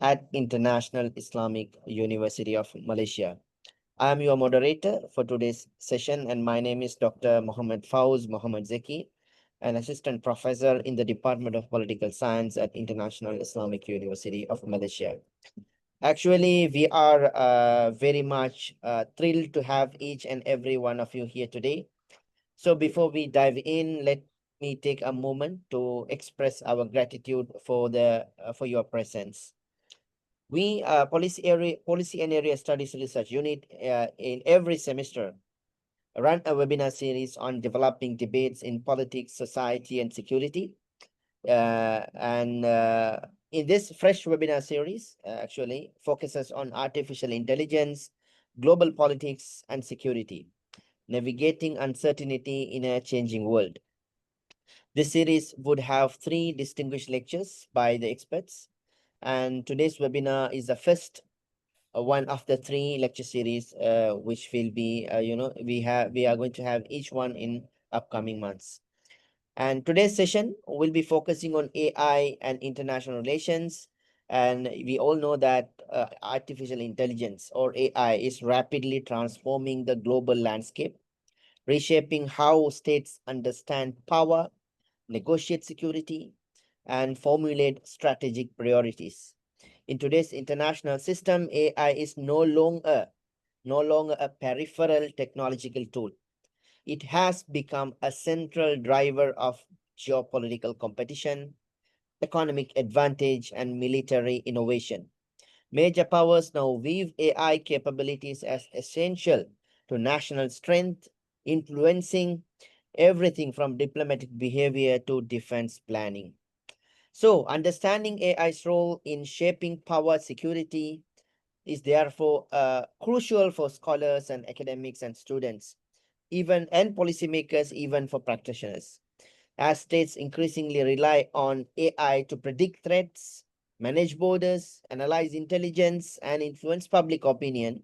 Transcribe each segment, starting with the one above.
at International Islamic University of Malaysia. I am your moderator for today's session, and my name is Dr. Muhammad Fauz Muhammad Zeki, an assistant professor in the Department of Political Science at International Islamic University of Malaysia. Actually, we are very much thrilled to have each and every one of you here today. So before we dive in, let me take a moment to express our gratitude for your presence. We Policy and Area Studies Research Unit in every semester run a webinar series on developing debates in politics, society, and security. And in this fresh webinar series, actually focuses on artificial intelligence, global politics, and security, navigating uncertainty in a changing world. This series would have 3 distinguished lectures by the experts, and today's webinar is the first one of the 3 lecture series, which will be, we are going to have each one in upcoming months. And today's session will be focusing on AI and international relations. And we all know that artificial intelligence, or AI, is rapidly transforming the global landscape, reshaping how states understand power, negotiate security, and formulate strategic priorities. In today's international system, AI is no longer a peripheral technological tool. It has become a central driver of geopolitical competition, economic advantage, and military innovation. Major powers now view AI capabilities as essential to national strength, influencing everything from diplomatic behavior to defense planning. So, understanding AI's role in shaping power security is therefore crucial for scholars and academics and students, even and policymakers, even for practitioners. As states increasingly rely on AI to predict threats, manage borders, analyze intelligence, and influence public opinion,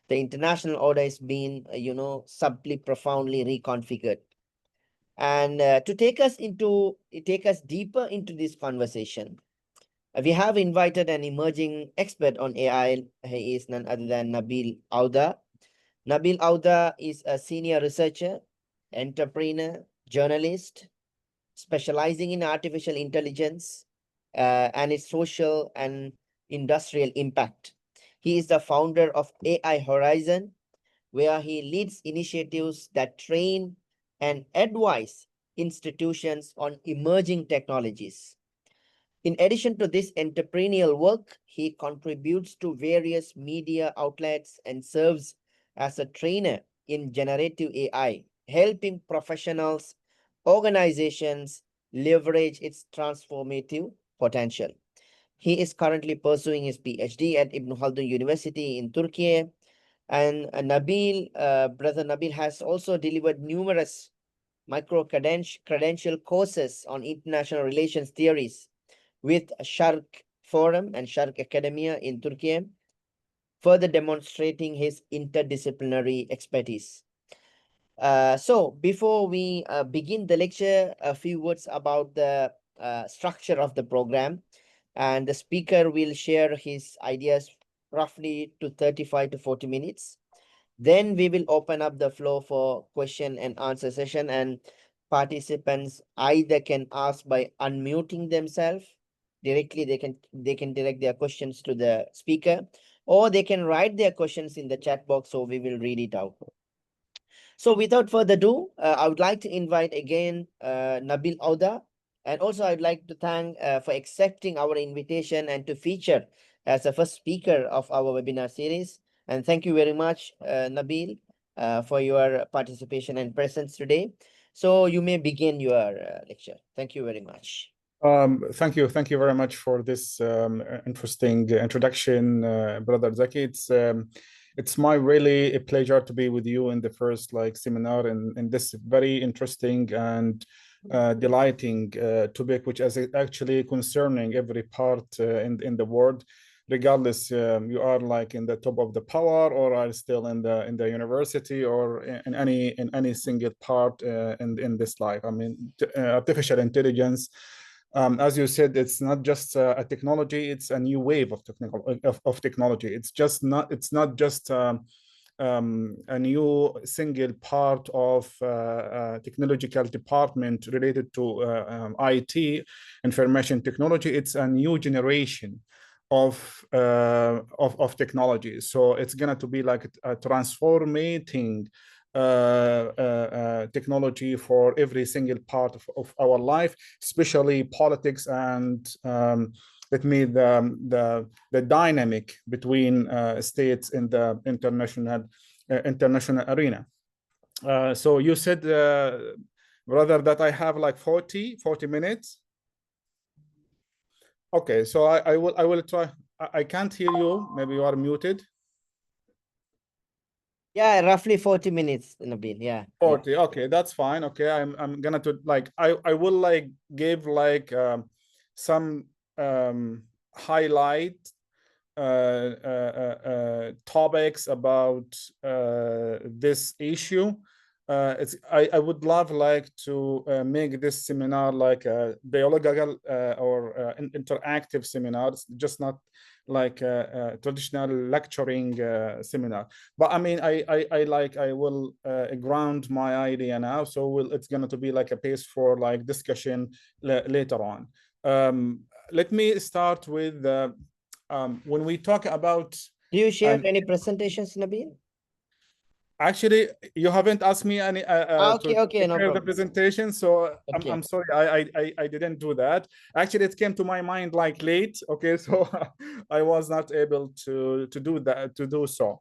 the international order is being, subtly, profoundly reconfigured. And to take us deeper into this conversation, we have invited an emerging expert on AI. He is none other than Nabil Ouda. Nabil Ouda is a senior researcher, entrepreneur, journalist, specializing in artificial intelligence and its social and industrial impact. He is the founder of AI Horizon, where he leads initiatives that train and advise institutions on emerging technologies. In addition to this entrepreneurial work, he contributes to various media outlets and serves as a trainer in generative AI, helping professionals, organizations leverage its transformative potential. He is currently pursuing his PhD at Ibn Haldun University in Turkey. And Brother Nabil has also delivered numerous micro-credential courses on international relations theories with Shark Forum and Shark Academia in Turkey, further demonstrating his interdisciplinary expertise. So before we begin the lecture, a few words about the structure of the program. And the speaker will share his ideas roughly to 35 to 40 minutes. Then we will open up the floor for question and answer session, and participants either can ask by unmuting themselves directly. They can direct their questions to the speaker, or they can write their questions in the chat box, so we will read it out. So without further ado, I would like to invite again Nabil Ouda, and also I'd like to thank for accepting our invitation and to feature as the first speaker of our webinar series. And thank you very much, Nabil, for your participation and presence today. So you may begin your lecture. Thank you very much. Thank you very much for this interesting introduction, Brother Zaki. It's my really a pleasure to be with you in the first seminar in this very interesting and delighting topic, which is actually concerning every part in the world, regardless you are in the top of the power or are still in the university or in any single part in this life. I mean, artificial intelligence As you said, it's not just a technology; it's a new wave of technology. It's not just a new single part of technological department related to IT, information technology. It's a new generation of technology. So it's going to be like a transformating technology for every single part of our life, especially politics and the dynamic between states in the international arena. So you said, brother, that I have like 40 minutes. Okay, so I will try. I can't hear you. Maybe you are muted. Yeah, roughly 40 minutes, Nabil. Yeah. 40. Okay, that's fine. Okay, I'm gonna to like I will like give like some highlight topics about this issue. I would love like to make this seminar like a dialogical or interactive seminar. It's just not like a traditional lecturing seminar. But I mean, I will ground my idea now, so it's going to be like a pace for like discussion later on. Let me start with when we talk about. Do you share any presentations, Nabil? Actually, you haven't asked me any Okay, to no share the problem. presentation, so Okay. I'm sorry, I didn't do that. Actually, it came to my mind like late. Okay, so I was not able to do so.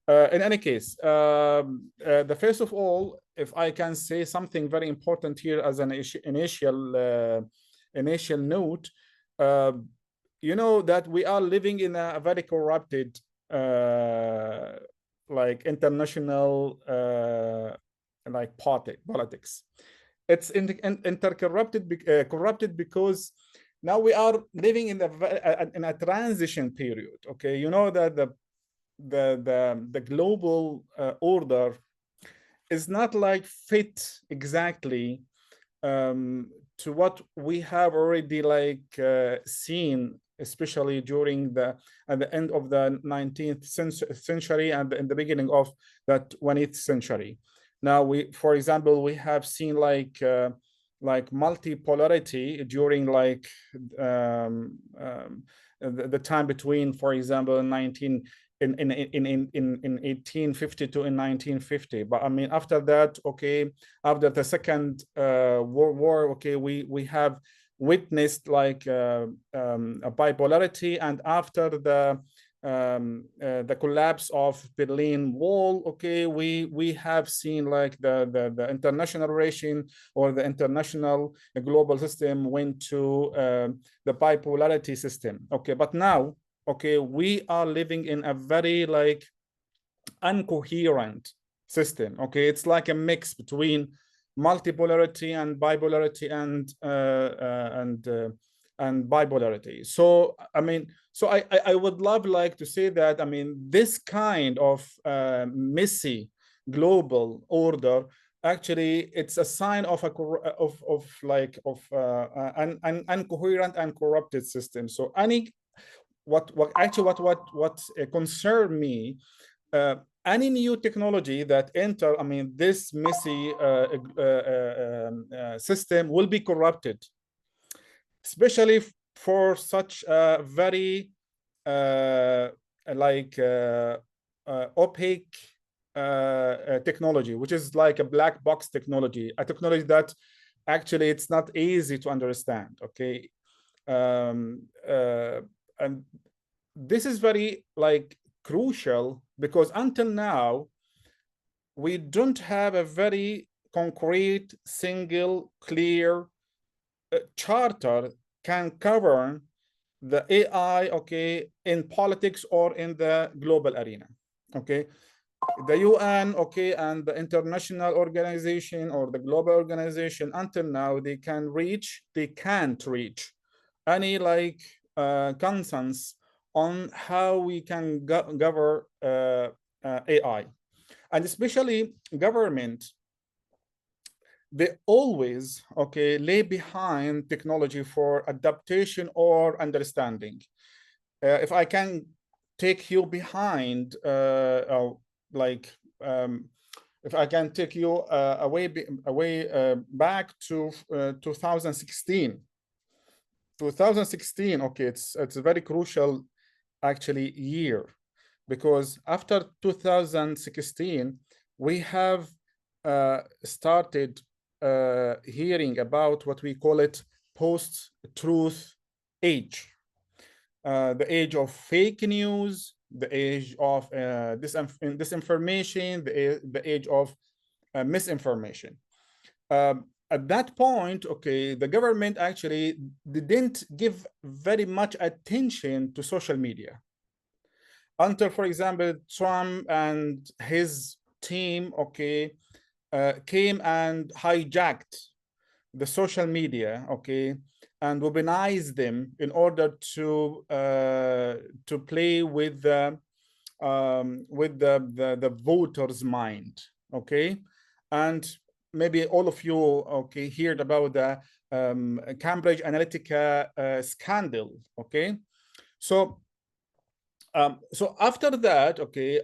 In any case, the first of all, if I can say something very important here as an initial note, you know that we are living in a very corrupted like international like politics. It's corrupted because now we are living in a transition period. Okay, you know that the global order is not like fit exactly to what we have already like seen, especially during at the end of the 19th century and in the beginning of the 20th century. Now for example, we have seen like multipolarity during like the time between, for example, 1850 to in 1950. But I mean, after that, okay, after the Second World War, okay, we have witnessed like a bipolarity, and after the collapse of Berlin Wall, okay, we have seen like the international relation or the international global system went to the bipolarity system. Okay, but now, okay, we are living in a very like incoherent system. Okay, it's like a mix between multipolarity and bipolarity and bipolarity. So I mean, so I would love like to say that, I mean, this kind of messy global order, actually it's a sign of an incoherent and corrupted system. So what concern me, any new technology that enter, I mean, this messy system will be corrupted, especially for such a very opaque technology, which is like a black box technology, a technology that actually it's not easy to understand. Okay, and this is very like crucial because until now we don't have a very concrete, single, clear charter can govern the AI, okay, in politics or in the global arena. Okay, the UN, okay, and the international organization or the global organization, until now they can't reach any like consensus on how we can govern AI, and especially government they always, okay, lay behind technology for adaptation or understanding. If I can take you behind, like, if I can take you away back to 2016. 2016, okay, it's a very crucial actually year, because after 2016 we have started hearing about what we call it post-truth age, the age of fake news, the age of disinformation, the age of misinformation. At that point, okay, the government actually didn't give very much attention to social media until, for example, Trump and his team, okay, came and hijacked the social media, okay, and weaponized them in order to play with the voters' mind, okay, and maybe all of you, okay, heard about the Cambridge Analytica scandal, okay, so so after that, okay,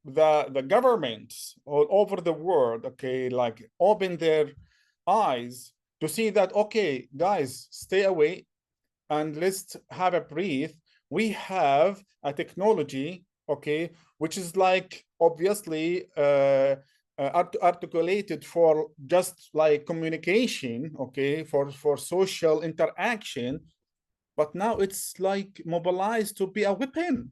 the governments all over the world, okay, like open their eyes to see that, okay, guys, stay away and let's have a breathe. We have a technology, okay, which is like obviously articulated for just like communication, okay, for social interaction, but now it's like mobilized to be a weapon.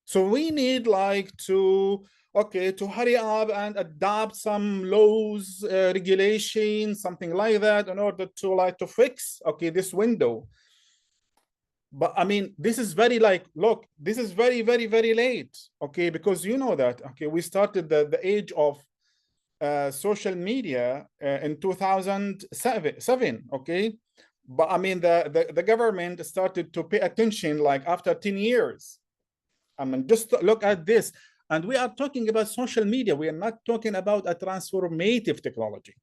So we need like to, okay, to hurry up and adopt some laws, regulations, something like that, in order to like to fix, okay, this window. But I mean, this is very like, look, this is very, very, very late, okay, because you know that, okay, we started the age of social media in 2007, okay, but I mean, the government started to pay attention like after 10 years. I mean, just look at this. And we are talking about social media. We are not talking about a transformative technology.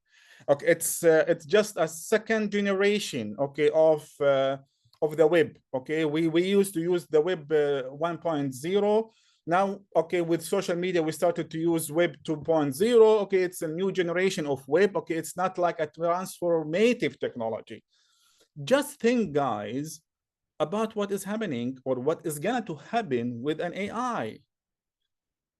Okay, it's just a second generation, okay, of the web. Okay, we used to use the web 1.0. Now, okay, with social media, we started to use web 2.0. Okay, it's a new generation of web. Okay, it's not like a transformative technology. Just think, guys, about what is happening or what is going to happen with an AI,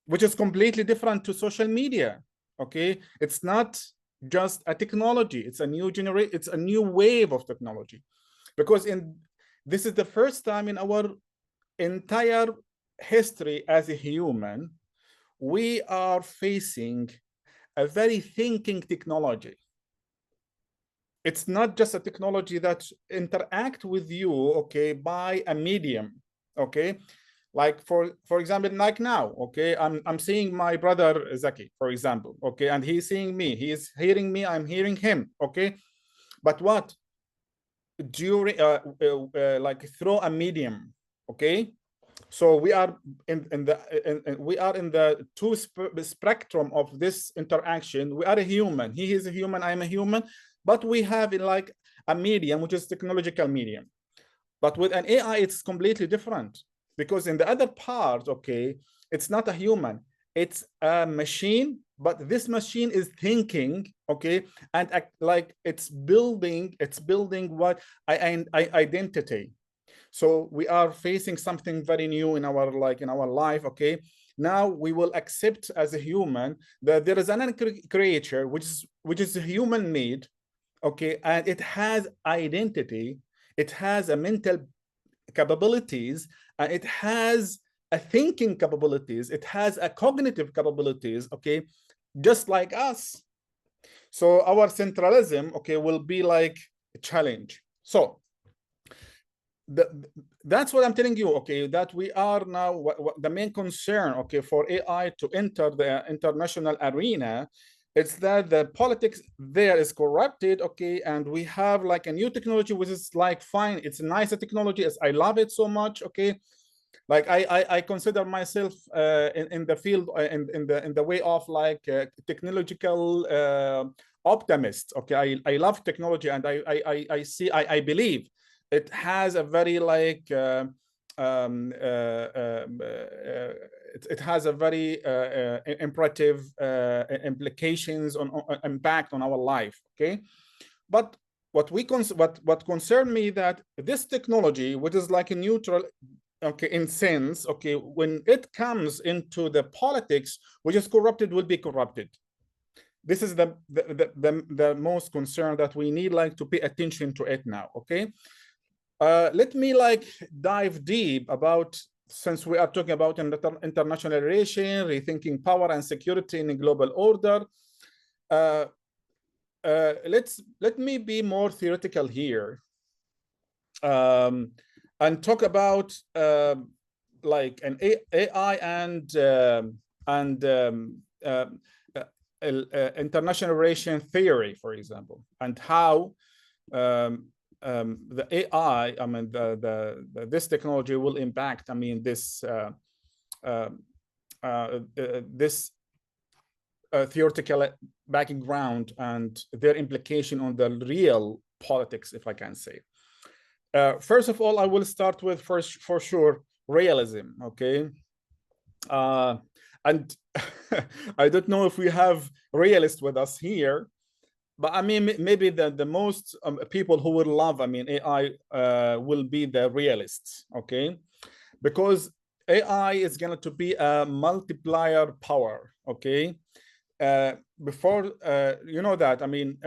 which is completely different to social media. Okay, it's not just a technology, it's a new generation, it's a new wave of technology, because this is the first time in our entire history as a human we are facing a very thinking technology. It's not just a technology that interact with you, okay, by a medium, okay, like for example, like now, okay, I'm seeing my brother Zaki, for example, okay, and he's seeing me, he is hearing me, I'm hearing him, okay, but what during like through a medium, okay, so we are we are in the two spectrum of this interaction. We are a human, he is a human, I'm a human, but we have like a medium which is technological medium. But with an AI it's completely different, because in the other part, okay, it's not a human, it's a machine, but this machine is thinking, okay, and like it's building what I identity. So we are facing something very new in our like in our life, okay. Now we will accept as a human that there is an creature which is a human made, okay, and it has identity, it has a mental capabilities, and it has a thinking capabilities, it has a cognitive capabilities, okay, just like us. So our centralism, okay, will be like a challenge. So that's what I'm telling you, okay, that we are now, the main concern, okay, for AI to enter the international arena, it's that the politics there is corrupted, okay, and we have like a new technology which is like fine, it's a nicer technology, I love it so much, okay, like I consider myself in the field in the way of like technological optimist. Okay, I love technology, and I see I believe it has a very like um, uh, um, uh, it has a very imperative implications on impact on our life. Okay, but what concerned me that this technology, which is like a neutral, okay, in sense, okay, when it comes into the politics, which is corrupted, will be corrupted. This is the most concern that we need like to pay attention to it now. Okay, let me like dive deep about, since we are talking about international relation, rethinking power and security in a global order. Uh, let me be more theoretical here, and talk about like an AI and international relation theory, for example, and how the AI, I mean, this technology will impact, I mean, uh, this theoretical background and their implication on the real politics, if I can say. First of all, I will start with first, for sure, realism. Okay, and I don't know if we have realists with us here, but I mean, maybe the most people who would love, I mean, AI will be the realists. Okay, because AI is going to be a multiplier power. Okay, before you know that, I mean,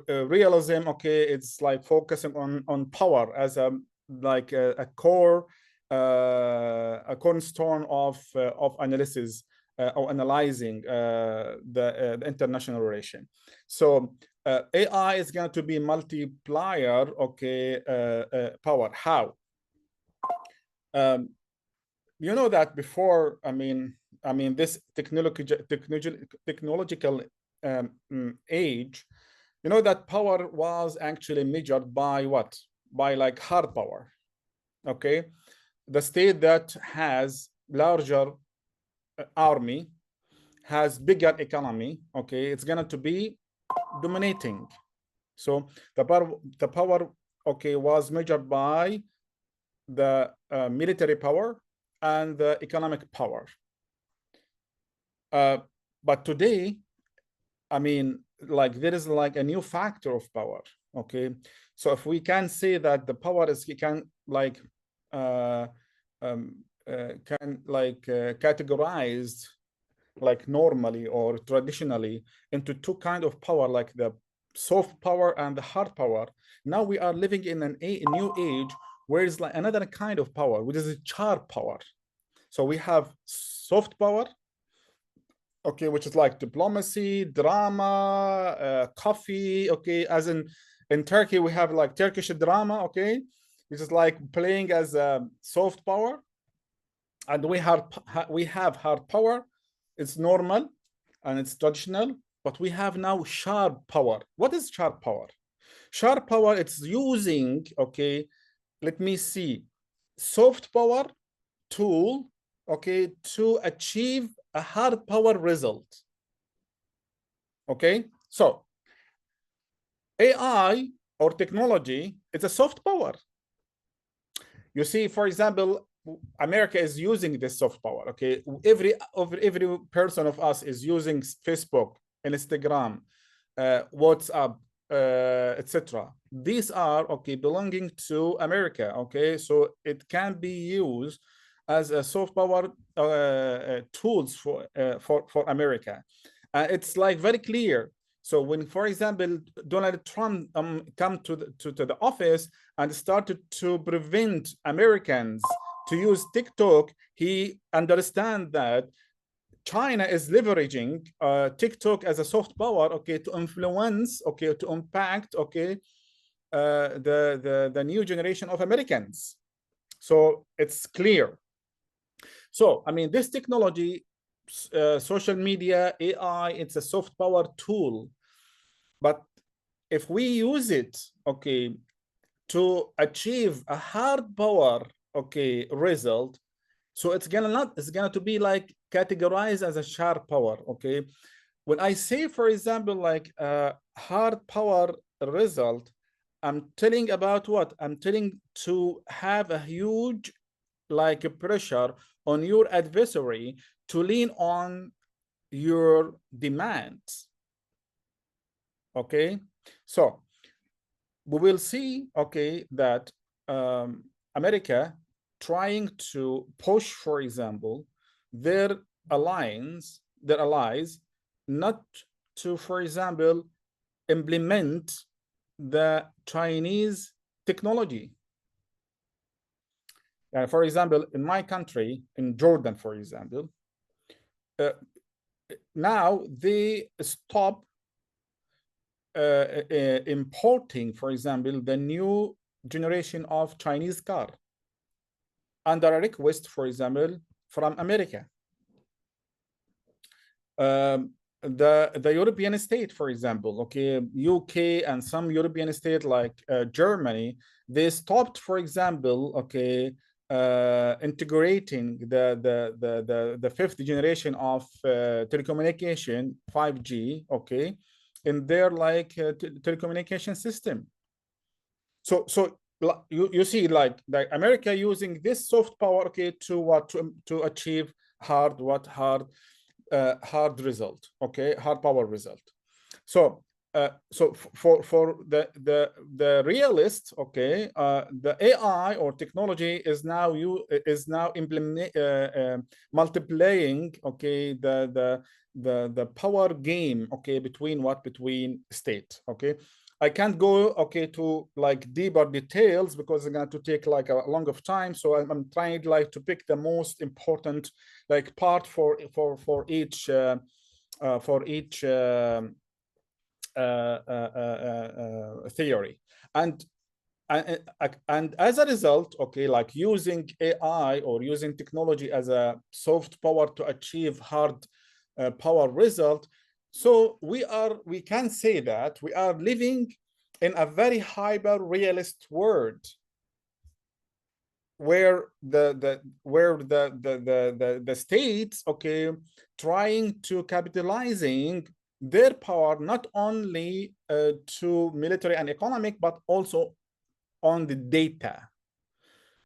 realism, okay, it's like focusing on power as a like a core, a cornerstone of analysis or analyzing the international relation. So AI is going to be multiplier, okay, power. How? Um, you know that before, I mean this technological age, you know that power was actually measured by what? By like hard power. Okay, the state that has larger army, has bigger economy, okay, it's going to be dominating. So the power, okay, was measured by the military power and the economic power. Uh, but today, I mean, like there is like a new factor of power. Okay, so if we can say that the power is can like uh, categorized like normally or traditionally into two kind of power, like the soft power and the hard power. Now we are living in a new age where it's like another kind of power, which is a charm power. So we have soft power, okay, which is like diplomacy, drama, coffee, okay, as in Turkey we have like Turkish drama, okay, which is like playing as a soft power. And we have hard power, it's normal and it's traditional, but we have now sharp power. What is sharp power? Sharp power, it's using, okay, let me see, soft power tool, okay, to achieve a hard power result. Okay, so AI or technology is a soft power. You see, for example, America is using this soft power. Okay, every person of us is using Facebook, Instagram, WhatsApp, etc. These are, okay, belonging to America. Okay, so it can be used as a soft power tools for America. It's like very clear. So when, for example, Donald Trump come to the office and started to prevent Americans to use TikTok, he understand that China is leveraging TikTok as a soft power, okay, to influence, okay, to impact, okay, the new generation of Americans. So it's clear. So I mean, this technology, social media, AI, it's a soft power tool, but if we use it, okay, to achieve a hard power, okay, result, So it's gonna to be like categorized as a sharp power. Okay, when I say, for example, like a hard power result, I'm telling about what? I'm telling to have a huge like a pressure on your adversary to lean on your demands. Okay, so we will see, okay, that America trying to push, for example, their allies, not to, for example, implement the Chinese technology. For example, in my country, in Jordan, for example, uh, now they stop importing, for example, the new generation of Chinese car under a request, for example, from America. The European state, for example, okay, UK and some European state like Germany, they stopped, for example, okay, integrating the fifth generation of telecommunication 5G, okay, in their like telecommunication system. So you see like America using this soft power, okay, to what to achieve hard result, okay, hard power result. So for the realist, okay, the AI or technology is now multiplying, okay, the power game, okay, between state, okay. I can't go, okay, to like deeper details because it's going to take like a long of time. So I'm trying like to pick the most important like part for each theory. And as a result, okay, like using AI or using technology as a soft power to achieve hard power result. So we can say that we are living in a very hyper realist world where the states, okay, trying to capitalizing their power not only to military and economic, but also on the data.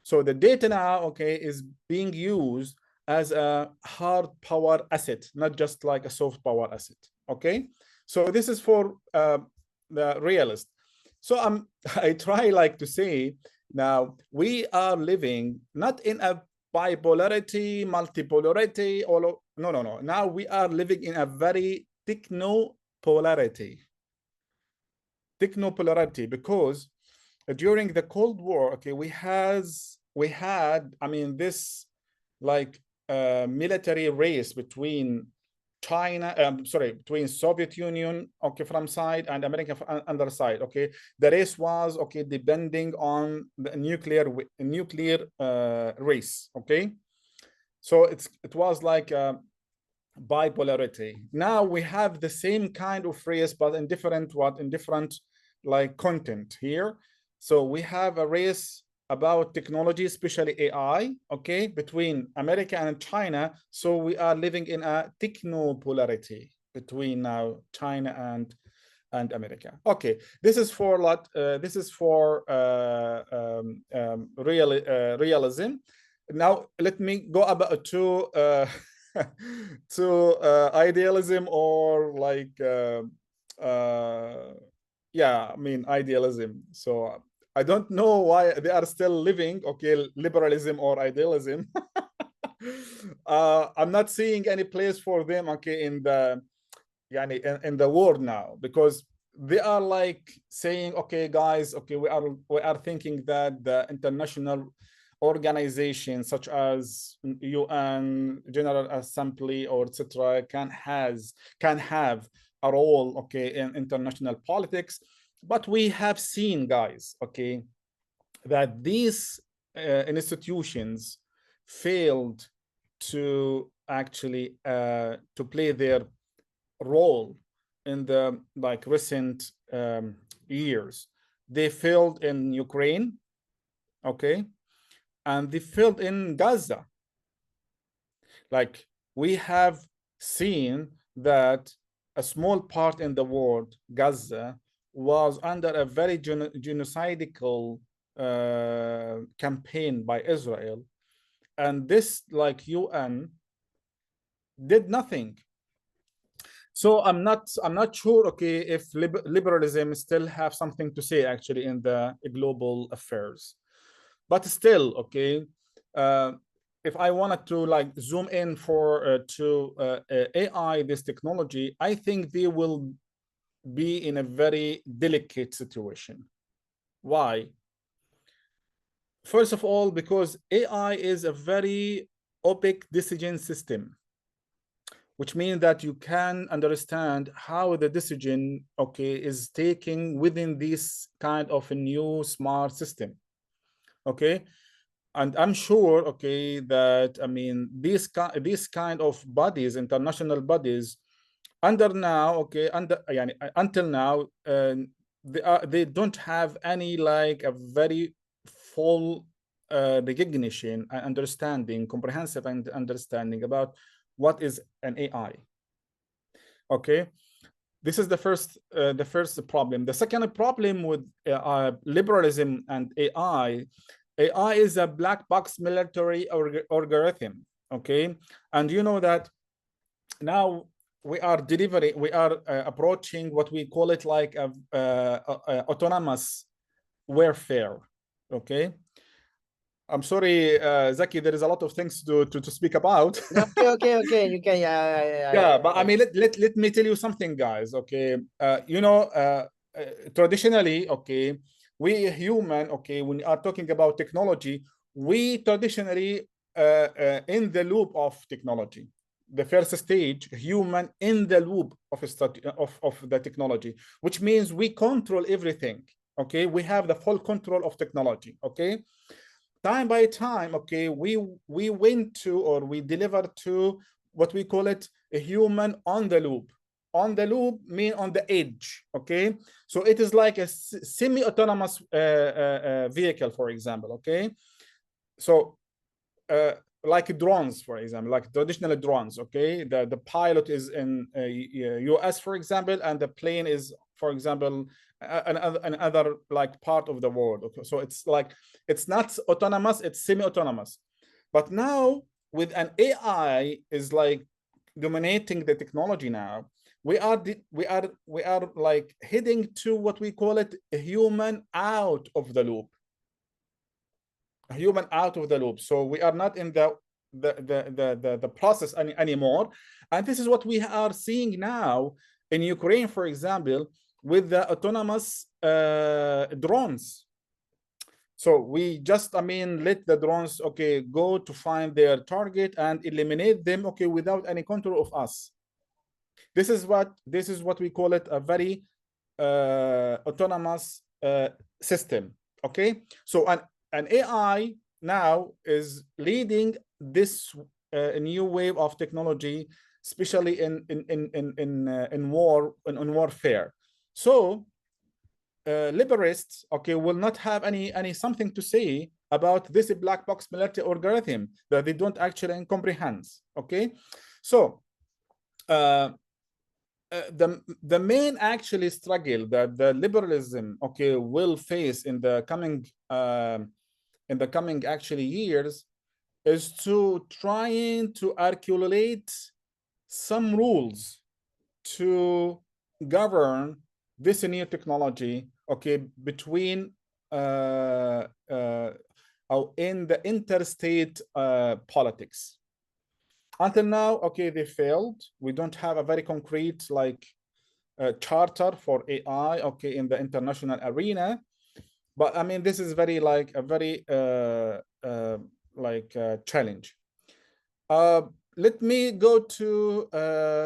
So the data now, okay, is being used as a hard power asset, not just like a soft power asset. Okay, so this is for the realist. So I try like to say now we are living not in a bipolarity, multipolarity, or no. Now we are living in a very technopolarity. Technopolarity, because during the Cold War, okay, we had, I mean, this like military race between China, between Soviet Union, okay, from side, and America from other side, okay. The race was, okay, depending on the nuclear race, okay. So it was like bipolarity. Now we have the same kind of race, but in different like content here. So we have a race about technology, especially AI, okay, between America and China. So we are living in a technopolarity between now China and America. Okay, this is for realism. Now let me go about to to idealism, or like yeah, I mean idealism. So I don't know why they are still living, okay, liberalism or idealism. I'm not seeing any place for them, okay, in the in the world now, because they are like saying, okay guys, okay, we are thinking that the international organizations such as UN General Assembly or etc. can have a role, okay, in international politics. But we have seen, guys, okay, that these institutions failed to actually to play their role in the like recent years. They failed in Ukraine, okay, and they failed in Gaza. Like we have seen that a small part in the world, Gaza, was under a very genocidal campaign by Israel, and this like UN did nothing. So I'm not sure, okay, if liberalism still have something to say actually in the global affairs. But still, okay, uh, if I wanted to like zoom in for AI, this technology, I think they will be in a very delicate situation. Why? First of all, because AI is a very opaque decision system, which means that you can understand how the decision, okay, is taken within this kind of a new smart system. Okay, and I'm sure, okay, that I mean these kind of bodies, international bodies, under now, okay, until now, they don't have any like a very full recognition and understanding, comprehensive and understanding about what is an AI. Okay, this is the first problem. The second problem with liberalism and AI is a black box military algorithm. Okay, and you know that now we are approaching what we call it like a autonomous warfare. Okay, I'm sorry, Zaki, there is a lot of things to speak about. Okay. You can, Yeah, but I mean, let me tell you something, guys. Okay, traditionally, okay, we human, okay, when we are talking about technology, we traditionally in the loop of technology. The first stage, human in the loop of the technology, which means we control everything. Okay, we have the full control of technology. Okay, time by time, okay, we went to, or we delivered to, what we call it a human on the loop. On the loop mean on the edge. Okay, so it is like a semi-autonomous vehicle, for example. Okay, so like drones, for example, like traditional drones. Okay, the pilot is in US, for example, and the plane is, for example, another like part of the world. Okay, so it's like it's not autonomous, it's semi-autonomous. But now with an AI is like dominating the technology now, we are like heading to what we call it a human out of the loop. A human out of the loop. So we are not in the process anymore. And this is what we are seeing now in Ukraine, for example, with the autonomous drones. So we just, I mean, let the drones, okay, go to find their target and eliminate them, okay, without any control of us. This is what we call it a very autonomous system. Okay, so an AI now is leading this new wave of technology, especially in warfare. So liberalists, okay, will not have any something to say about this black box military algorithm that they don't actually comprehend. Okay, so the main actually struggle that the liberalism, okay, will face in the coming actually years is to trying to articulate some rules to govern this new technology, okay, between in the interstate politics. Until now, okay, they failed. We don't have a very concrete like charter for AI, okay, in the international arena. But I mean, this is very like a very challenge. Let me go to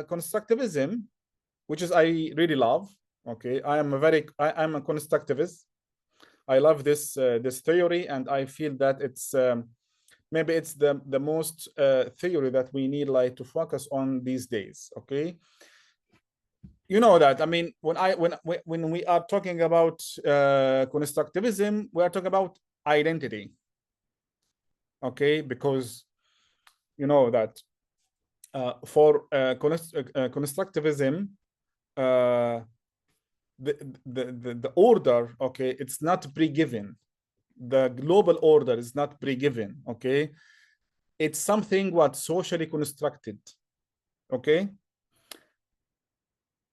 constructivism, which is I really love. Okay, I am a constructivist. I love this theory, and I feel that it's maybe it's the most theory that we need like to focus on these days. Okay, you know that, I mean, when we are talking about constructivism, we are talking about identity. Okay, because you know that For constructivism, uh, the order, okay, it's not pre-given. The global order is not pre-given, okay? It's something what socially constructed, okay?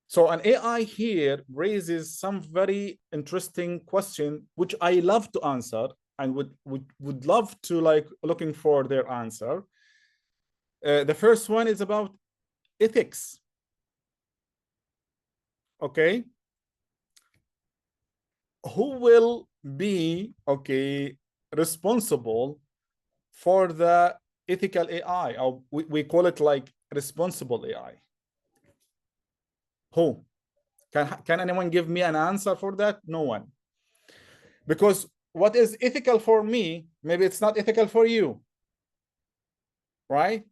So an AI here raises some very interesting question, which I love to answer and would love to like looking for their answer. The first one is about ethics, okay? Who will be, okay, responsible for the ethical AI, or we call it like responsible AI? Who? Can anyone give me an answer for that? No one. Because what is ethical for me, maybe it's not ethical for you, right?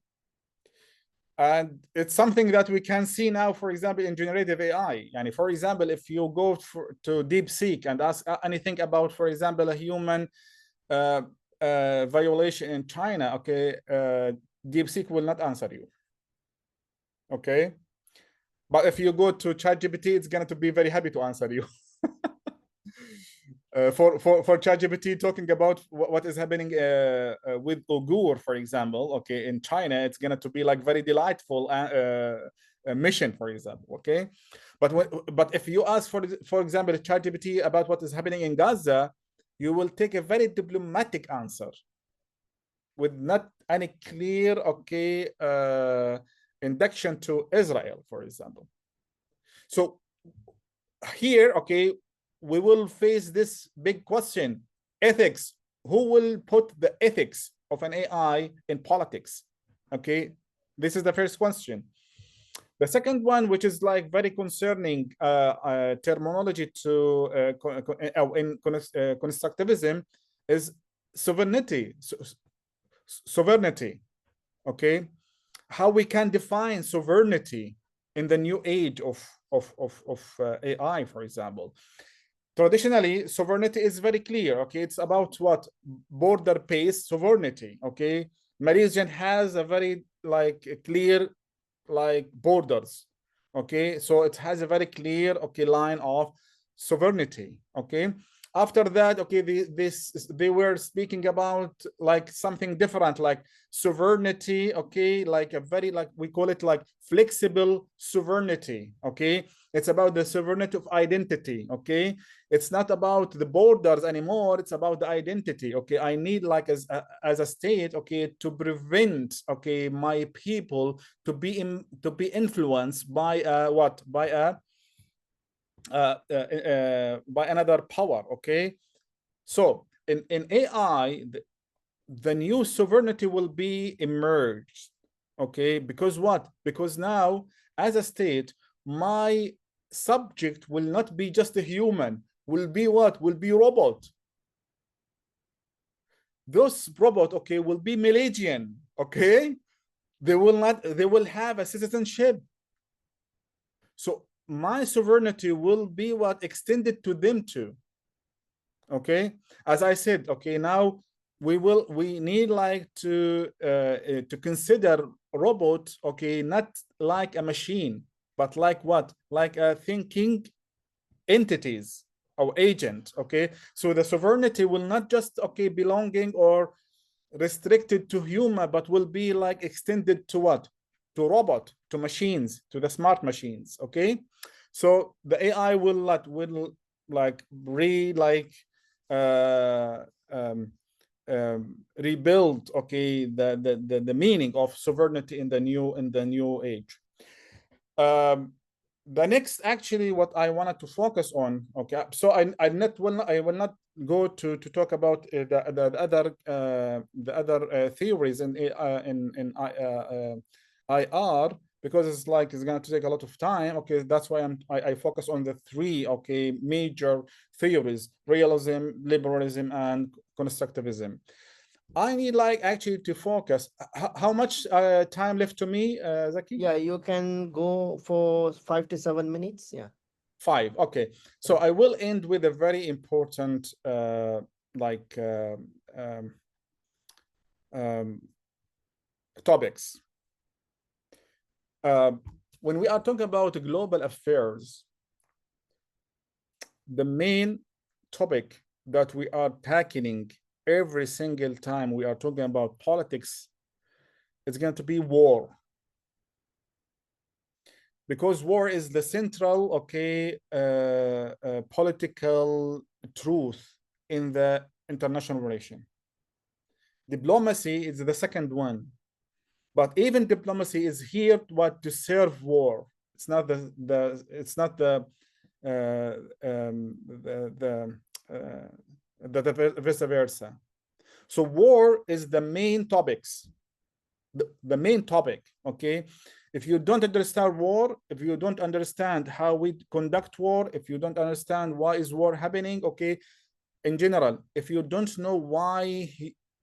And it's something that we can see now, for example, in generative AI. And for example, if you go to DeepSeek and ask anything about, for example, a human violation in China, okay, DeepSeek will not answer you, okay? But if you go to ChatGPT, it's going to be very happy to answer you. For ChatGPT talking about what is happening with Uyghur, for example, okay, in China, it's going to be like very delightful mission, for example, okay. But if you ask for example ChatGPT about what is happening in Gaza, you will take a very diplomatic answer with not any clear, okay, induction to Israel, for example. So here, okay, we will face this big question: ethics. Who will put the ethics of an AI in politics? Okay, this is the first question. The second one, which is like very concerning terminology to in constructivism, is sovereignty. Sovereignty. Okay, how we can define sovereignty in the new age of AI, for example. Traditionally, sovereignty is very clear, okay? It's about what? Border-based sovereignty, okay? My region has a very like clear like borders, okay? So it has a very clear, okay, line of sovereignty, okay? After that, okay, they were speaking about like something different, like sovereignty, okay, like a very, like we call it like flexible sovereignty, okay? It's about the sovereignty of identity, okay? It's not about the borders anymore, it's about the identity, okay? I need like as a state, okay, to prevent, okay, my people to be influenced by what? By another power, okay? So in AI, the new sovereignty will be emerged, okay? Because what? Because now, as a state, my subject will not be just a human, will be what? Will be robot. Those robot, okay, will be Malaysian, okay? They will have a citizenship. So my sovereignty will be what extended to them too. Okay, as I said, okay, now we need like to consider robot, okay, not like a machine, but like what? Like a thinking entities or agent, okay? So the sovereignty will not just, okay, belonging or restricted to human, but will be like extended to what? To robot, to machines, to the smart machines, okay? So the AI will like uh, um, rebuild, okay, the meaning of sovereignty in the new age. The next, actually, what I wanted to focus on, okay, so I will not go to talk about the other theories in IR, because it's like it's going to take a lot of time. Okay, that's why I focus on the three, okay, major theories: realism, liberalism, and constructivism. I need like actually to focus. How much time left to me, Zaki? Yeah, you can go for 5 to 7 minutes. Yeah. 5. Okay. So I will end with a very important like um, topics. Uh, when we are talking about global affairs, the main topic that we are tackling every single time we are talking about politics is going to be war, because war is the central, okay, political truth in the international relation. Diplomacy is the second one, but even diplomacy is here to serve war. It's not it's not the vice versa. So war is the main topics, the main topic. Okay, if you don't understand war, if you don't understand how we conduct war, if you don't understand why is war happening, okay, in general, if you don't know why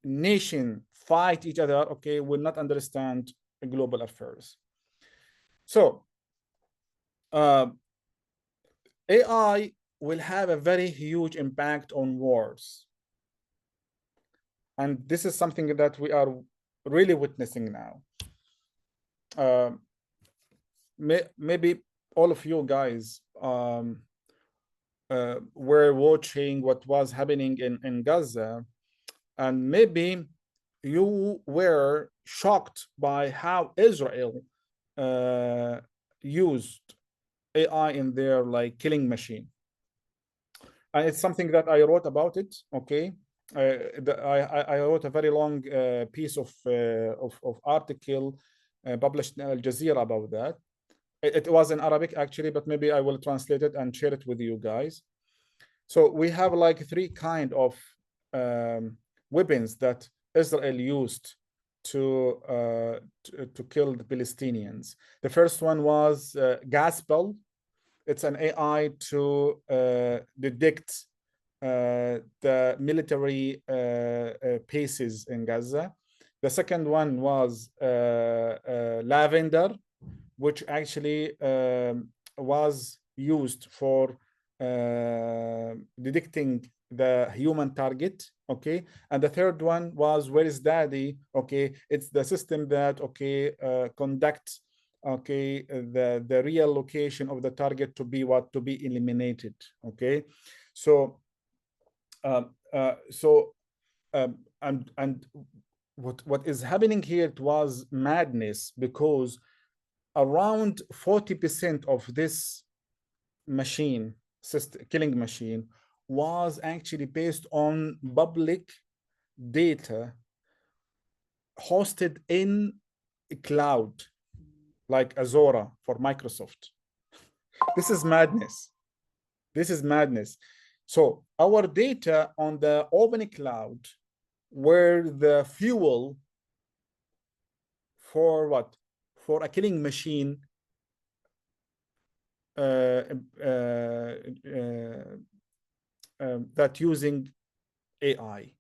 nation fight each other, okay, will not understand global affairs. So AI will have a very huge impact on wars, and this is something that we are really witnessing now. Maybe all of you guys were watching what was happening in Gaza, and maybe you were shocked by how Israel used AI in their like killing machine. And it's something that I wrote about it. Okay, I wrote a very long piece of article published in Al Jazeera about that. It was in Arabic actually, but maybe I will translate it and share it with you guys. So we have like three kind of weapons that Israel used to kill the Palestinians. The first one was Gaspel. It's an AI to detect the military bases in Gaza. The second one was Lavender, which actually was used for detecting the human target. Okay, and the third one was Where is Daddy? Okay, it's the system that okay conducts okay the real location of the target to be what to be eliminated. Okay, so and what is happening here, it was madness, because around 40% of this machine system, killing machine, was actually based on public data hosted in cloud like Azora for Microsoft. This is madness. This is madness. So our data on the open cloud were the fuel for what? For a killing machine that using AI.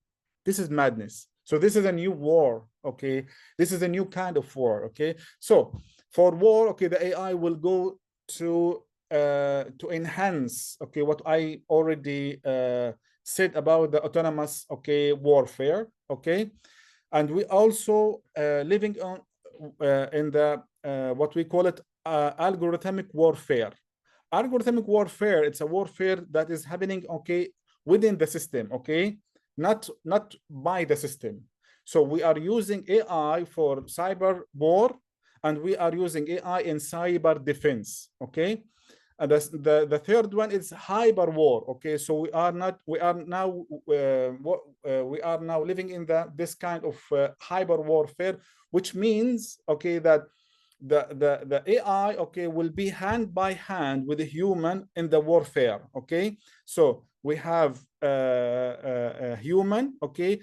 This is madness. So this is a new war, okay? This is a new kind of war, okay? So for war, okay, the AI will go to enhance, okay, what I already said about the autonomous, okay, warfare, okay? And we also living on in the what we call it algorithmic warfare. Algorithmic warfare, it's a warfare that is happening, okay, within the system, okay, not by the system. So we are using AI for cyber war, and we are using AI in cyber defense, okay. And the third one is hyper war, okay. So we are now living in this kind of hyper warfare, which means, okay, that the AI, okay, will be hand by hand with a human in the warfare, okay. So we have a human, okay,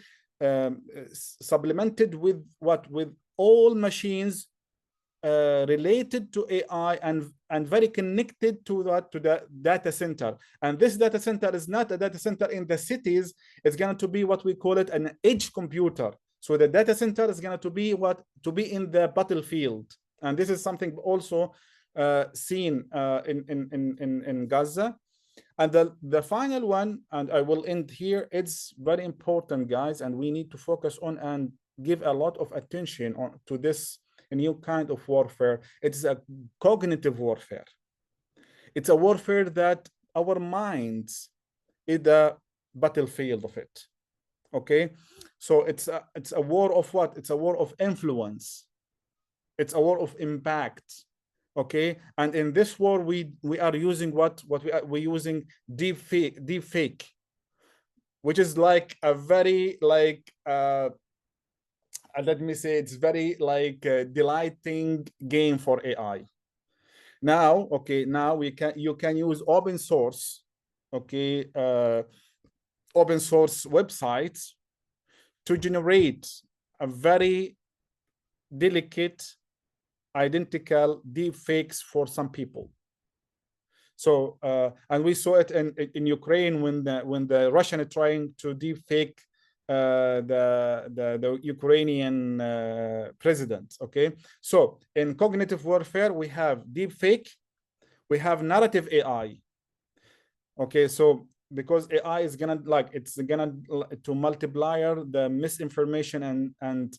supplemented with what? With all machines related to AI and very connected to the data center. And this data center is not a data center in the cities. It's going to be what we call it an edge computer. So the data center is going to be in the battlefield. And this is something also seen in Gaza. And the final one, and I will end here, it's very important, guys, and we need to focus on and give a lot of attention to this a new kind of warfare. It's a cognitive warfare. It's a warfare that our minds is the battlefield of it. Okay, so it's a war of what? It's a war of influence. It's a war of impact. Okay, and in this war we are using we're using deep fake, which is like a very like let me say it's very like delighting game for AI. Now, okay, now you can use open source, okay, open source websites to generate a very delicate, identical deep fakes for some people. So, and we saw it in Ukraine when the Russian are trying to deep fake the Ukrainian president. Okay, so in cognitive warfare we have deep fake, we have narrative AI. Okay, so because AI is gonna it's gonna to multiplier the misinformation and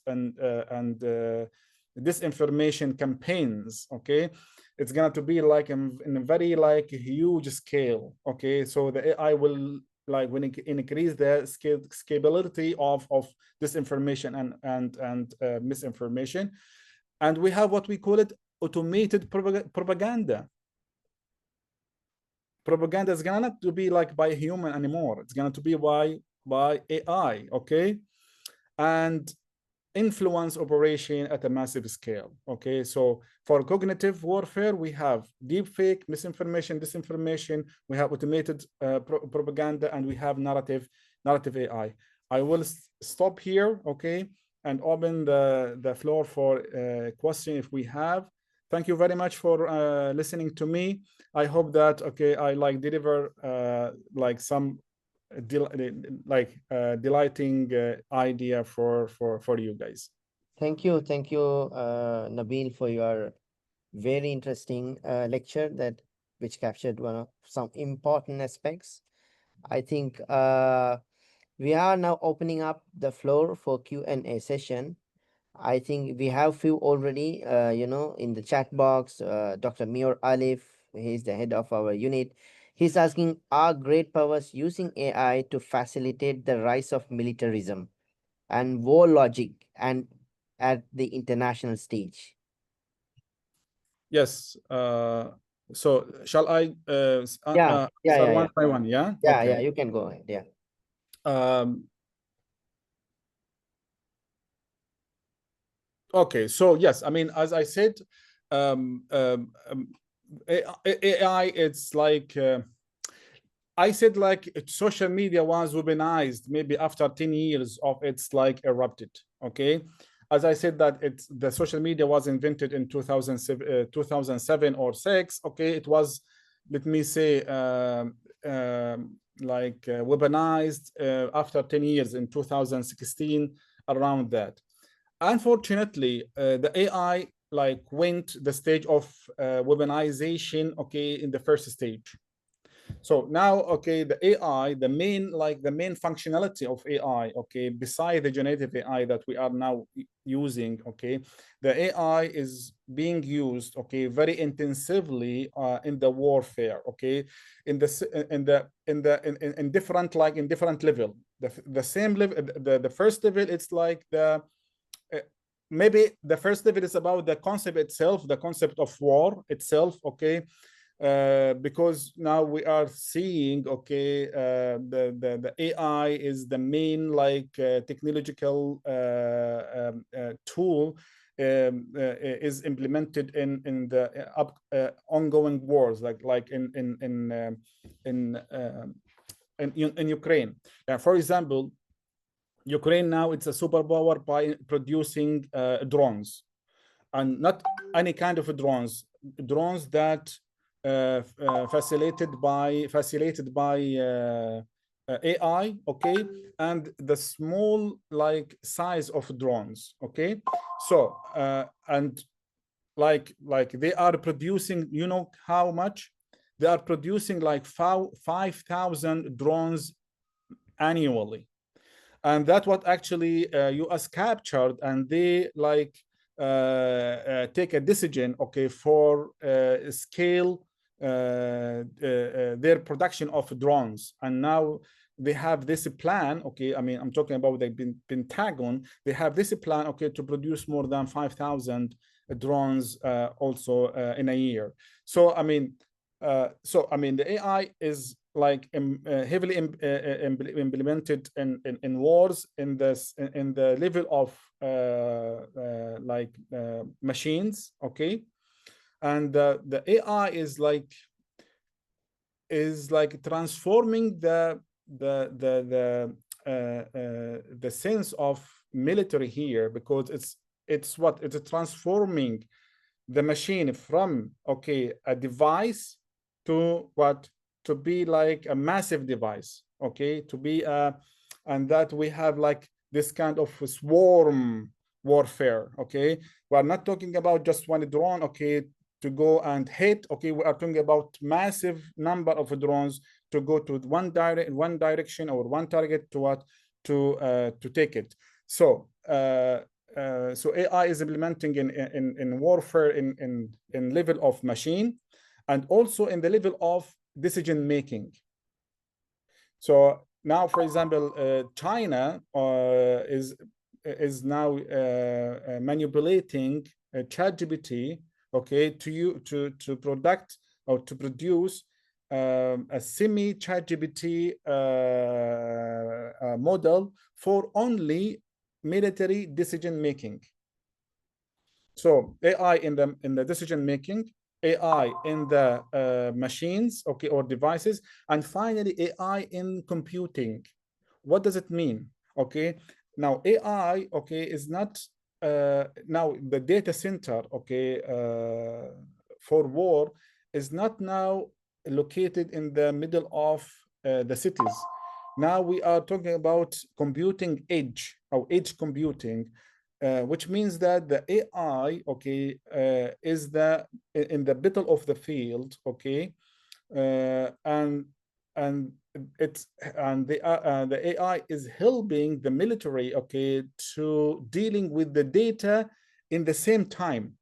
disinformation campaigns. Okay, it's gonna to be like in a very like huge scale. Okay, so the AI will like when it increase the scalability of disinformation and misinformation, and we have what we call it automated propaganda. Propaganda is gonna not to be like by a human anymore. It's gonna to be by AI, okay? And influence operation at a massive scale, okay? So for cognitive warfare, we have deepfake, misinformation, disinformation, we have automated propaganda, and we have narrative AI. I will stop here, okay? And open the floor for question if we have. Thank you very much for listening to me. I hope that okay, I like deliver like some delighting idea for you guys. Thank you, Nabil, for your very interesting lecture that which captured one of some important aspects. I think we are now opening up the floor for Q&A session. I think we have few already, in the chat box. Dr. Mir Alif, he's the head of our unit. He's asking, are great powers using AI to facilitate the rise of militarism and war logic and at the international stage? Yes. So shall I Yeah, answer one by one? Yeah. Yeah, okay. yeah, you can go ahead. Yeah. Okay. So yes, I mean, as I said, AI, it's like I said, like social media was weaponized maybe after 10 years of its like erupted. Okay. As I said that it's the social media was invented in 2007 or 6. Okay. It was, let me say, weaponized after 10 years in 2016, around that. Unfortunately, the AI like went the stage of weaponization, okay, in the first stage. So now, okay, the AI, the main functionality of AI, okay, beside the generative AI that we are now using, okay, the AI is being used, okay, very intensively in the warfare, okay, in different in different level. The same level, the first level, it's like maybe the first level is about the concept itself, the concept of war itself, okay. Because now we are seeing, okay, the AI is the main technological tool is implemented in the ongoing wars, like in Ukraine. For example, Ukraine now it's a superpower by producing drones, and not any kind of drones that facilitated by AI, okay, and the small like size of drones, okay. So and like they are producing, you know how much they are producing, like 5,000 drones annually. And that's what actually US captured, and they like take a decision, okay, for scale their production of drones. And now they have this plan, okay, I mean, I'm talking about the Pentagon, they have this plan, okay, to produce more than 5,000 drones also in a year. So, I mean, the AI is like heavily implemented in wars in the level of machines, okay, and the AI is like transforming the sense of military here, because it's transforming the machine from, okay, a device to what, to be like a massive device, okay, to be and that we have like this kind of swarm warfare, okay. We are not talking about just one drone, okay, to go and hit, okay. We are talking about massive number of drones to go to one direction or one target to what, to take it. So so AI is implementing in warfare in level of machine, and also in the level of decision making. So now, for example, China is now manipulating ChatGPT, okay, to product or to produce a semi ChatGPT model for only military decision making. So AI in the decision making, AI in the machines, okay, or devices, and finally AI in computing. What does it mean? Okay, now AI, okay, is not now the data center, okay, for war is not now located in the middle of the cities. Now we are talking about computing edge, or edge computing, which means that the AI, okay, is in the middle of the field, okay, and the AI is helping the military, okay, to dealing with the data in the same time.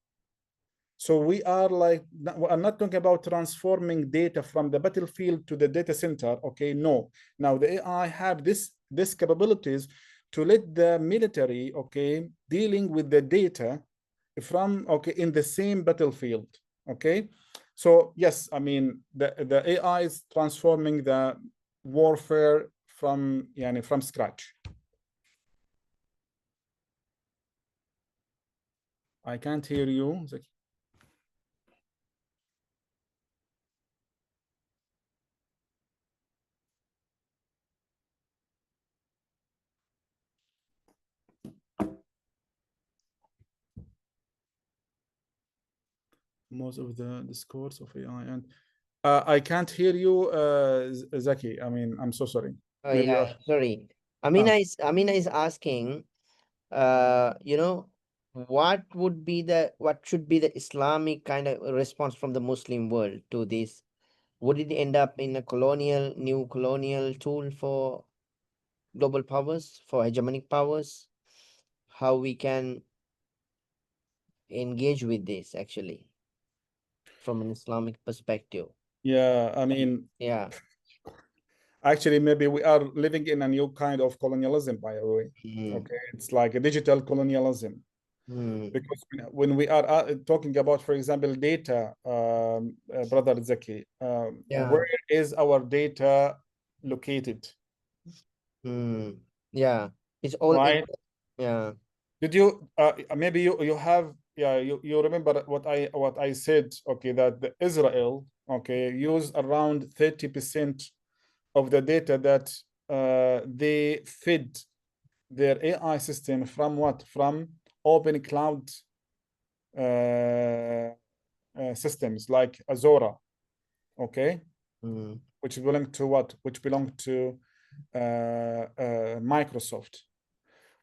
So we are not talking about transforming data from the battlefield to the data center, okay? No. Now the AI have this capabilities to let the military, okay, dealing with the data from, okay, in the same battlefield, okay? So yes, I mean the AI is transforming the warfare from scratch. I can't hear you. Most of the discourse of AI, and I can't hear you, Zaki. I mean, I'm so sorry. Oh Maybe you yeah, are. sorry. Ah, Amina is asking, what should be the Islamic kind of response from the Muslim world to this? Would it end up in a new colonial tool for global powers, for hegemonic powers? How we can engage with this actually from an Islamic perspective? yeah, I mean, Yeah. actually, maybe we are living in a new kind of colonialism, by the way. Mm. Okay, it's like a digital colonialism. Mm. Because when we are talking about, for example, data, Brother Zaki, Yeah. where is our data located? Mm. Yeah. It's all in. Right? Yeah. Did you maybe you have, yeah, you remember what I said, okay, that the Israel, okay, use around 30% of the data that they fed their AI system from what? From open cloud systems like Azora, okay, Mm. which belong to what? Which belong to Microsoft.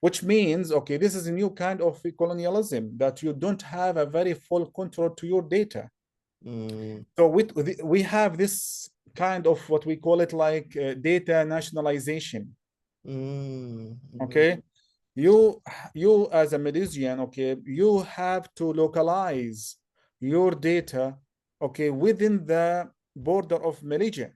Which means, okay, this is a new kind of colonialism, that you don't have a very full control to your data. Mm. So we have this kind of what we call it like data nationalization. Mm. Mhm. Okay. you you as a Malaysian, okay, you have to localize your data, okay, within the border of Malaysia.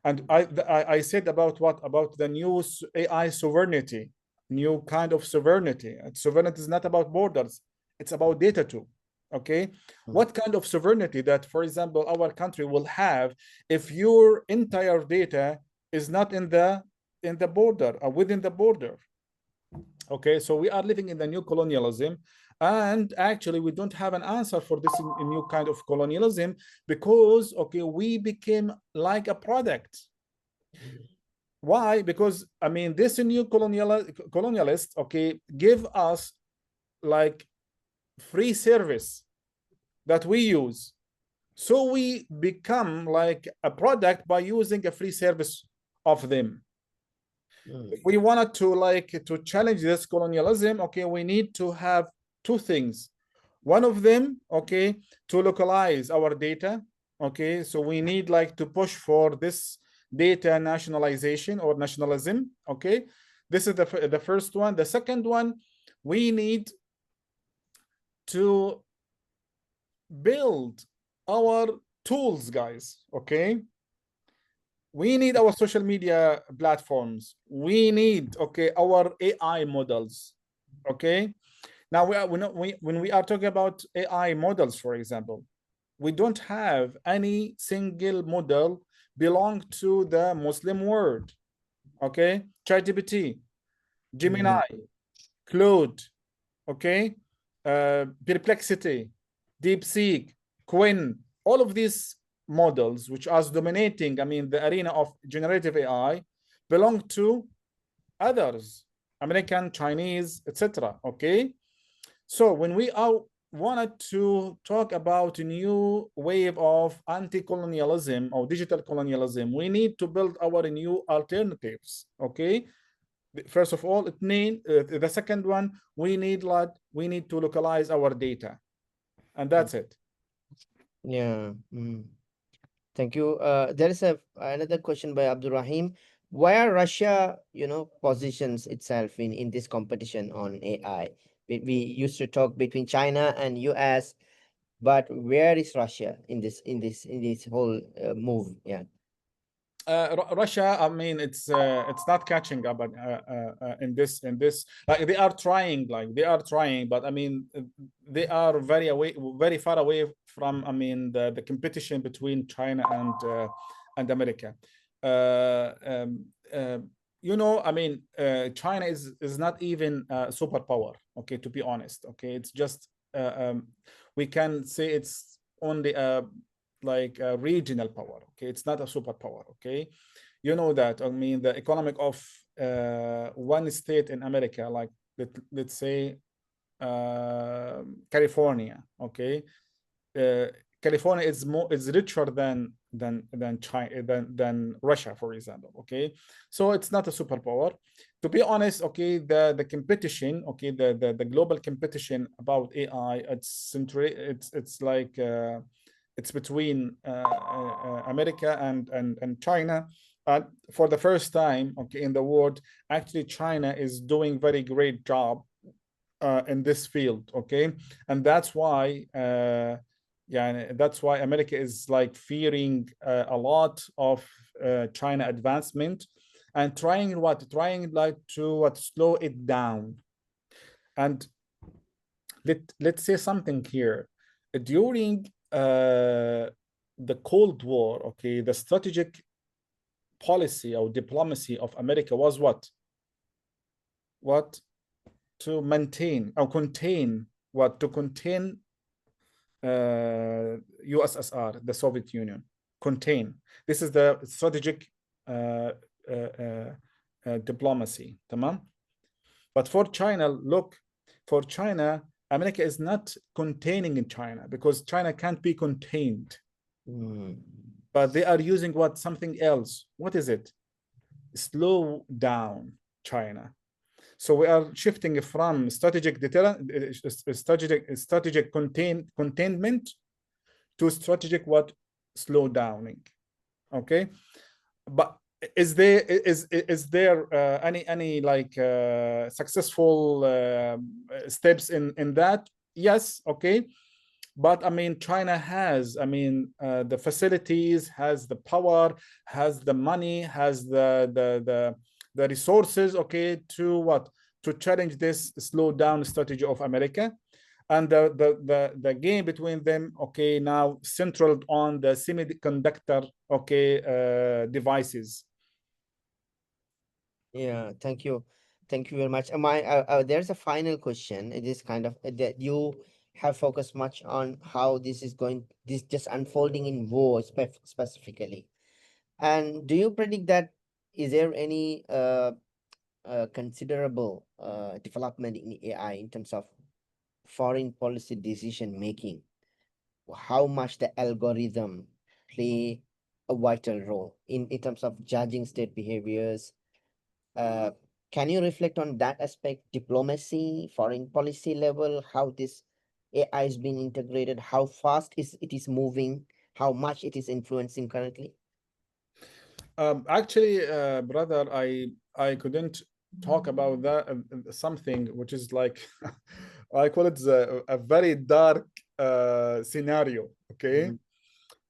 And I said about what? About the new AI sovereignty, new kind of sovereignty. And sovereignty is not about borders, it's about data too. Okay. Mm. What kind of sovereignty that, for example, our country will have if your entire data is not in the border or within the border? Okay, so we are living in the new colonialism, and actually we don't have an answer for this new kind of colonialism, because okay, we became like a product. Why? Because I mean, this new colonialist, okay, give us like free service that we use, so we become like a product by using a free service of them. If we wanted to like to challenge this colonialism, okay, we need to have two things. One of them, okay, to localize our data. Okay, so we need like to push for this data nationalization or nationalism. Okay, this is the first one. The second one, we need to build our tools, guys. Okay, we need our social media platforms. We need, okay, our AI models. Okay, now when we are talking about AI models, for example, we don't have any single model belong to the Muslim world. Okay, ChatGPT, Mm. Gemini, Claude, okay, Perplexity, DeepSeek, Quinn, all of these models which are dominating, I mean, the arena of generative AI, belong to others, American, Chinese, etc. Okay, so when we are wanted to talk about a new wave of anti-colonialism or digital colonialism, we need to build our new alternatives. Okay, first of all, the second one, we need to localize our data, and that's it. Yeah. Thank you. There is another question by Abdul Rahim. Where Russia, positions itself in this competition on AI? We used to talk between China and US, but where is Russia in this whole move? Yeah. Russia, I mean, it's not catching up in this. Like they are trying, but I mean, they are very far away from. I mean, the competition between China and America. Uh, um, uh, I mean, China is not even a superpower. Okay, to be honest. Okay, it's just we can say it's only a like a regional power. Okay, it's not a superpower. Okay, you know that. I mean, the economic of one state in America, like let's say California. Okay, uh, California is richer than China than Russia, for example. Okay, so it's not a superpower. To be honest, okay, the competition, okay, the global competition about AI, it's like it's between America and China. For the first time, okay, in the world, actually China is doing very great job in this field. Okay, and that's why. Yeah, that's why America is like fearing a lot of China advancement, and trying like to slow it down. And let's say something here. During the Cold War, okay, the strategic policy or diplomacy of America was what? What? To maintain or contain what? To contain USSR, the Soviet Union. Contain. This is the strategic uh, diplomacy. Tamam? But for China, look, for China, America is not containing in China, because China can't be contained. Mm. But they are using what? Something else. What is it? Slow down China. So we are shifting from strategic containment to strategic what? Slow downing. Okay, but is there any like successful steps in that? Yes, okay. But I mean, China has, I mean, the facilities, has the power, has the money, has the resources, okay, to what? To challenge this slow down strategy of America. And the game between them, okay, now centered on the semiconductor, okay, devices. Yeah, thank you. Thank you very much. There's a final question. It is kind of that you have focused much on how this just unfolding in war specifically. And do you predict that is there any considerable development in AI in terms of foreign policy decision making? How much the algorithm play a vital role in terms of judging state behaviors? uh, can you reflect on that aspect, diplomacy, foreign policy level, how this AI is being integrated, how fast is it is moving, how much it is influencing currently? Actually, brother, I couldn't talk about that something which is like I call it a very dark scenario. Okay,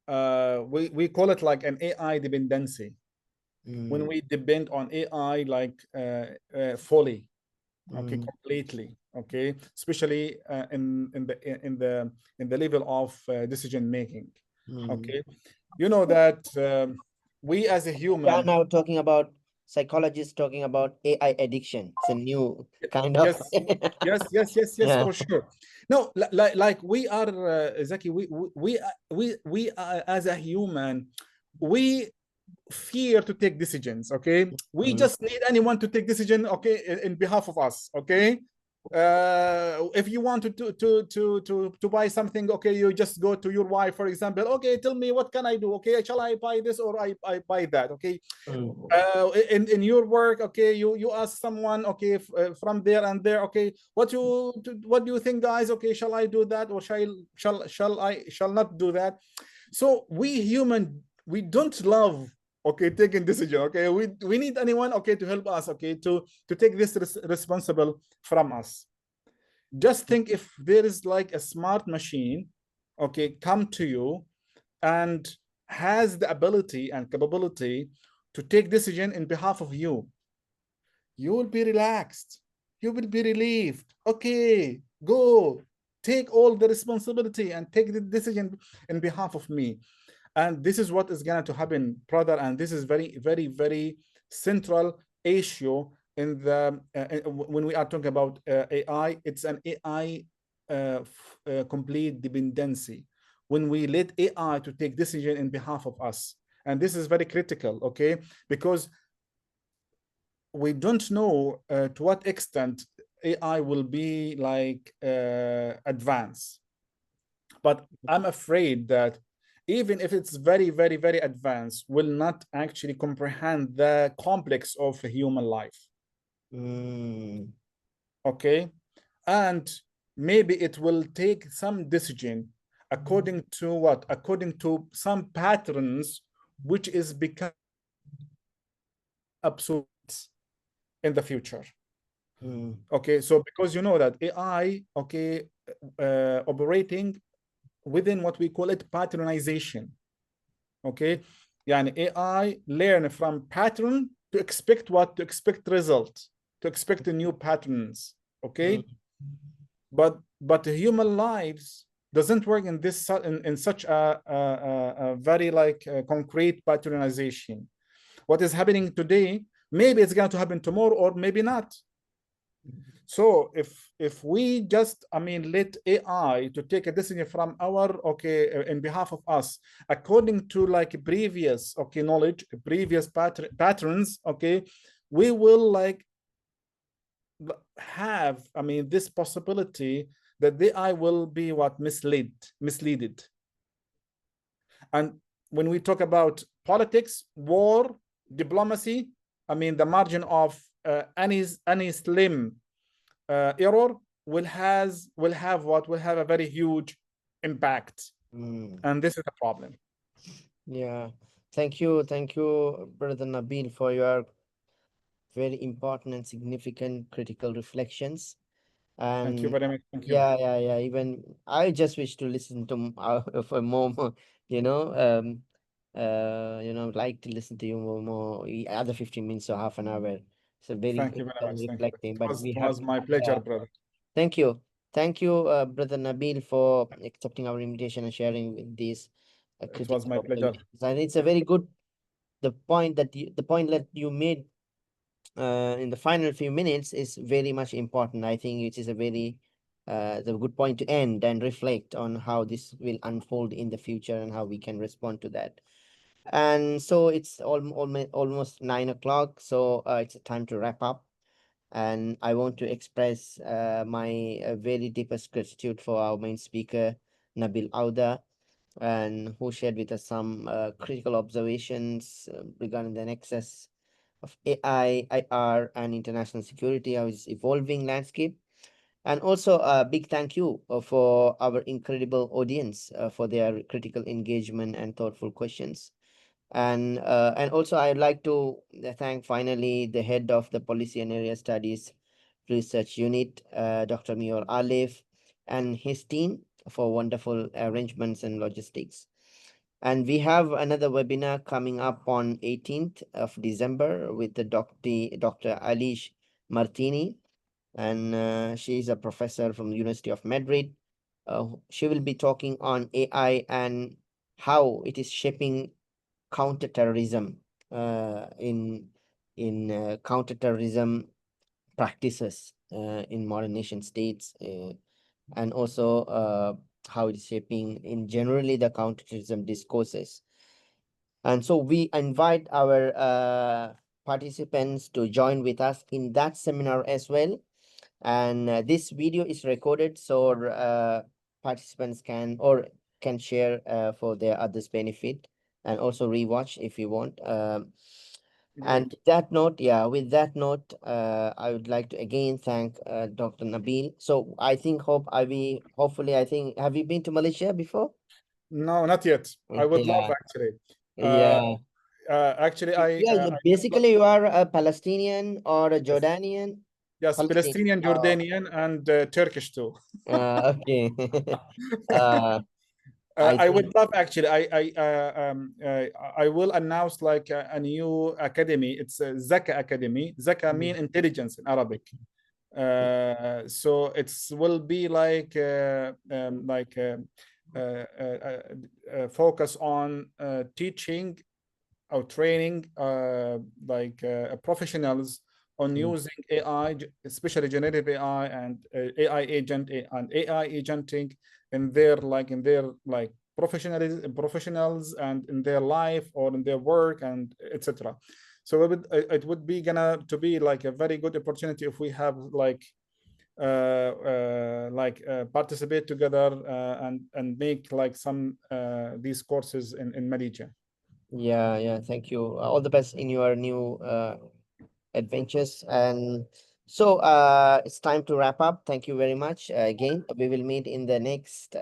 Mm, we call it like an AI dependency when mm, we depend on AI like fully, okay, mm, completely, okay, especially in the level of decision making. mm. Okay, you know that we as a We are human. now talking about psychologists talking about AI addiction. It's a new kind of Yes, yes, yeah. for sure. No, like we are, Zaki, we as a human, we fear to take decisions. Okay, we Mm, just need anyone to take decision. Okay, in behalf of us. Okay, if you want to buy something, okay, you just go to your wife, for example. Okay, tell me what can I do? Okay, shall I buy this or I buy that? Okay, mm, in your work, okay, you ask someone, okay, from there and there, okay, what do you think, guys? Okay, shall I do that or shall not do that? So we human, we don't love, okay, taking decision. Okay, we need anyone, okay, to help us, okay, to take this responsible from us. Just think if there is like a smart machine, okay, come to you and has the ability and capability to take decision in behalf of you, you will be relaxed, you will be relieved. Okay, go take all the responsibility and take the decision in behalf of me. And this is what is going to happen, brother, and this is very, very, very central issue in the when we are talking about AI. It's an AI complete dependency when we let AI to take decision in behalf of us. And this is very critical, okay, because we don't know to what extent AI will be like advanced. But I'm afraid that even if it's very, very, very advanced, will not actually comprehend the complex of human life. mm, Okay, and maybe it will take some decision according to what? According to some patterns, which is become obsolete in the future. mm, Okay, so because you know that AI, okay, operating within what we call it patternization. Okay, يعني AI learn from pattern to expect what? To expect result, to expect new patterns. mm, Okay, but the human lives doesn't work in this in such a very like concrete patternization. What is happening today, maybe it's going to happen tomorrow or maybe not. So if we just, I mean, let AI to take a decision from our, okay, in behalf of us, according to like previous, okay, knowledge, previous patterns, okay, we will like have, I mean, this possibility that the AI will be what? Misleaded. And when we talk about politics, war, diplomacy, I mean, the margin of any slim error will have what? Will have a very huge impact. mm. And this is the problem. Yeah. Thank you, Brother Nabil, for your very important and significant critical reflections. Thank you And very much. Thank you. yeah. Even I just wish to listen to for more, you know, like to listen to you more other 15 minutes or half an hour. It's a very Thank you very critical much. Thank you. reflecting, but we It have was to, my pleasure, yeah. brother. Thank you. Thank you, Brother Nabil, for accepting our invitation and sharing with these It was critical my pleasure. observations. And it's a very good the point that you made in the final few minutes is very much important. I think it is a very the good point to end and reflect on how this will unfold in the future and how we can respond to that. And so it's almost 9 o'clock, so it's time to wrap up. And I want to express my very deepest gratitude for our main speaker, Nabil Ouda, and who shared with us some critical observations regarding the nexus of AI, IR, and international security, how it's evolving landscape. And also a big thank you for our incredible audience for their critical engagement and thoughtful questions. And also I'd like to thank finally the head of the Policy and Area Studies Research Unit, Dr. Mior Alif, and his team for wonderful arrangements and logistics. And we have another webinar coming up on 18th of December with the Dr. Alish Martini, and she is a professor from the University of Madrid. She will be talking on AI and how it is shaping counterterrorism in counterterrorism practices in modern nation states, and also how it is shaping in generally the counterterrorism discourses. And so we invite our participants to join with us in that seminar as well. And this video is recorded so participants can share for their others' benefit and also rewatch if you want. And Great. with that note, I would like to again thank Dr. Nabil. So I think hopefully I think have you been to Malaysia before? No, not yet. I would love Yeah, actually. Uh, yeah. Actually, I Yeah, I would basically you are a Palestinian or a yes, Jordanian? yes, Palestinian. Palestinian, Oh, Jordanian, and Turkish too. okay. uh, I I think. would love actually. I will announce like a new academy. It's a Zaka Academy. Zaka Mm, mean intelligence in Arabic. So it's will be focus on teaching or training professionals on mm, using AI, especially generative AI and AI agent and AI agenting in their professionals and in their life or in their work and etc. So it would be gonna to be like a very good opportunity if we have participate together and make like some these courses in Malaysia. yeah. Thank you. All the best in your new adventures. And so it's time to wrap up. Thank you very much. Again, we will meet in the next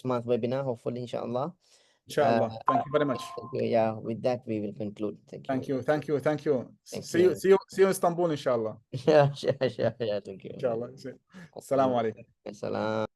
month webinar, hopefully, inshallah. Uh, Inshallah. Thank you very much. Thank you. Yeah, with that we will conclude. Thank you. Thank you. Thank you. Thank you. Thank See you. you. See you in Istanbul, inshallah. Yeah, sure. Yeah, thank you. Inshallah. Assalamu Okay. alaikum. Assalam.